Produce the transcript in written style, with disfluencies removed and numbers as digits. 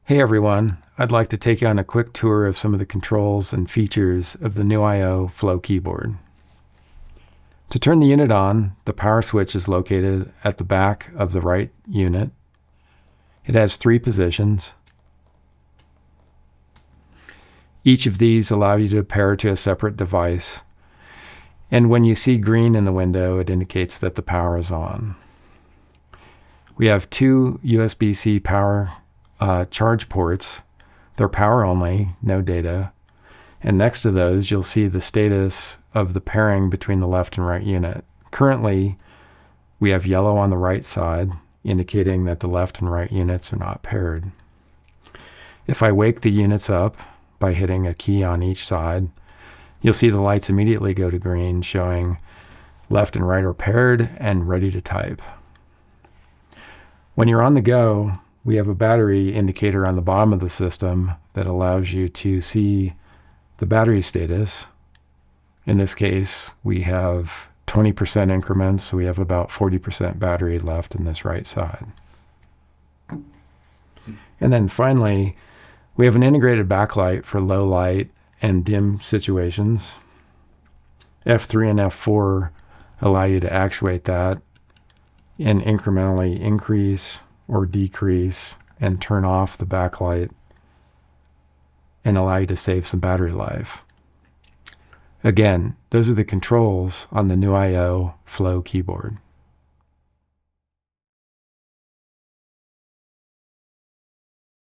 Hey everyone, I'd like to take you on a quick tour of some of the controls and features of the NUIO Flow Keyboard. To turn the unit on, the power switch is located at the back of the right unit. It has 3 positions. Each of these allow you to pair to a separate device. And when you see green in the window, it indicates that the power is on. We have 2 USB-C power charge ports. They're power only, no data. And next to those, you'll see the status of the pairing between the left and right unit. Currently, we have yellow on the right side, indicating that the left and right units are not paired. If I wake the units up by hitting a key on each side, you'll see the lights immediately go to green, showing left and right are paired and ready to type. When you're on the go, we have a battery indicator on the bottom of the system that allows you to see the battery status. In this case, we have 20% increments, so we have about 40% battery left in this right side. And then finally, we have an integrated backlight for low light and dim situations. F3 and F4 allow you to actuate that and incrementally increase or decrease and turn off the backlight and allow you to save some battery life. Again, those are the controls on the NUIO Flow Keyboard.